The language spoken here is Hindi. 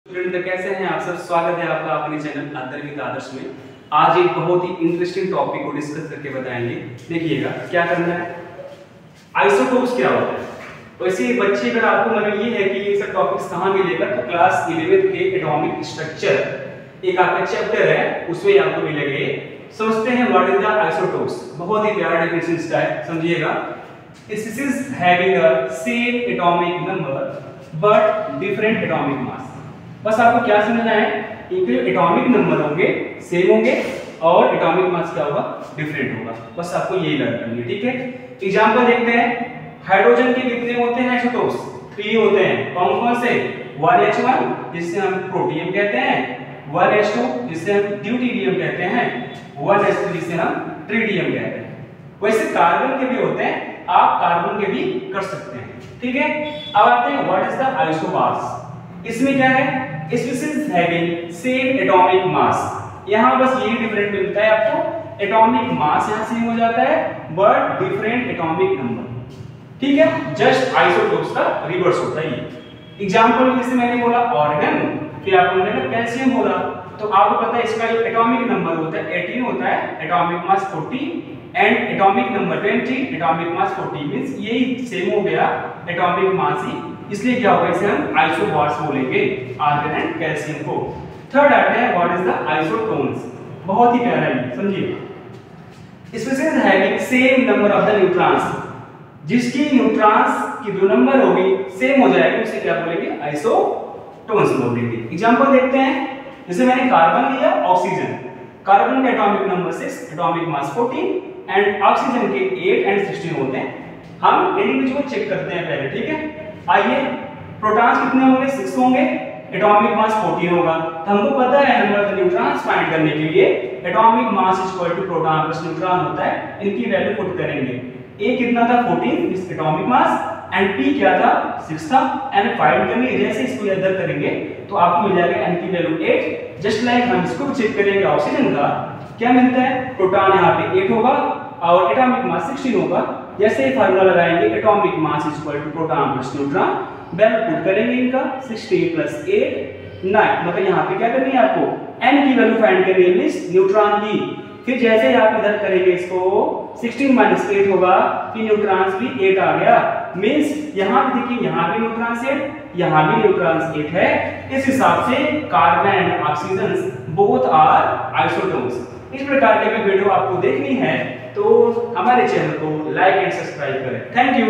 स्टूडेंट कैसे हैं आप सब। स्वागत है आपका अपने चैनल अंतर्गत आदर्श में। आज एक बहुत ही इंटरेस्टिंग टॉपिक को डिस्कस करके बताएंगे। देखिएगा क्या करना है, आइसोटोप्स क्या होता है। वैसे बच्चे अगर आपको मतलब ये है कि ये सब टॉपिक्स कहाँ मिलेगा, तो क्लास 11th के एटॉमिक स्ट्रक्चर एक आपका चैप्टर है, उसमें आपको मिलेंगे। समझते हैं व्हाट इज द आइसोटोप्स। बहुत ही प्यारा डेफिनेशन इसका है, समझिएगा। Species having the same atomic number but different atomic mass। बस आपको क्या समझना है, इनके जो एटॉमिक नंबर होंगे सेम होंगे और एटॉमिक मास क्या होगा, डिफरेंट होगा। बस आपको यही लर्न करनी है, ठीक है। एग्जांपल देखते हैं। हाइड्रोजन के कितने होते हैं आइसोटोप्स? 3 होते हैं। कौन कौन से? 1H1 जिसे हम प्रोटियम कहते हैं, 1H2 जिसे हम ड्यूटेरियम कहते हैं, 1H3 जिसे हम ट्रिटियम कहते हैं। वैसे कार्बन के भी होते हैं, आप कार्बन के भी कर सकते हैं, ठीक है। अब आते हैं व्हाट इज द आइसोबार्स। इसमें क्या है, species having same atomic mass. यहां बस यही डिफरेंट मिलता है आपको, एटॉमिक मास यहां सेम हो जाता है बट डिफरेंट एटॉमिक नंबर, ठीक है। जस्ट आइसोटोप्स का रिवर्स होता है ये। एग्जांपल जैसे मैंने बोला ऑर्गन, फिर आपने बोला कैल्शियम बोला, तो आपको पता है इसका जो एटॉमिक नंबर होता है 18 होता है, atomic mass 40 and atomic number 20, atomic mass 40 means यही सेम हो गया एटॉमिक मास ही, इसलिए क्या होगा, इसे हम आइसोबार्स बोलेंगे आर्गन एंड कैल्शियम को। थर्ड आते हैं व्हाट इज द आइसोटोन्स। बहुत ही प्यारा है, समझिए। Species having same number of the neutrons, जिसकी न्यूट्रॉन्स की जो नंबर होगी सेम हो जाएगी, उसे क्या बोलेंगे, आइसोटोन्स बोलेंगे। एग्जांपल देखते हैं। जैसे मैंने कार्बन लिया, ऑक्सीजन, कार्बन का atomic number 6, atomic mass 14 and oxygen के 8 एंड 16 होते हैं। हम इंडिविजुअल चेक करते हैं पहले, ठीक है। आइए, प्रोटॉन्स कितने होंगे, 6 होंगे, एटॉमिक मास 14 होगा। तो हमको पता है नंबर ऑफ न्यूट्रॉन्स फाइंड करने के लिए atomic mass equal to proton plus neutron होता है, इनकी वैल्यू पुट करेंगे। ए कितना था, 14 इस एटॉमिक मास, एंड पी क्या था, 6 था, एंड फाइंड करने जैसे इसको इधर करेंगे तो आपको मिल जाएगा एन की वैल्यू 8। जस्ट लाइक हम इसको चेक करेंगे ऑक्सीजन का, क्या मिलता है, प्रोटॉन यहाँ पे 8 होगा और एटॉमिक मास 16 होगा। जैसे ही फार्मूला लगाएंगे atomic mass equal to proton plus neutron, value put करेंगे इनका 16 प्लस 8 9, मतलब यहाँ पे क्या करनी है आपको, n की वैल्यू फाइंड करनी है, मींस न्यूट्रॉन की। फिर जैसे ही आप इधर करेंगे इसको 16 माइनस 8 होगा, फिर न्यूट्रॉन्स भी 8 आ गया, मींस यहाँ पे देखिए यहाँ भी न्यूट्रॉन्स 8, यहाँ भी न्यूट्रॉन्स 8 है। इस हिसाब से carbon and oxygen both are isotones. इस प्रकार की वीडियो आपको देखनी है तो हमारे चैनल को लाइक एंड सब्सक्राइब करें। Thank you.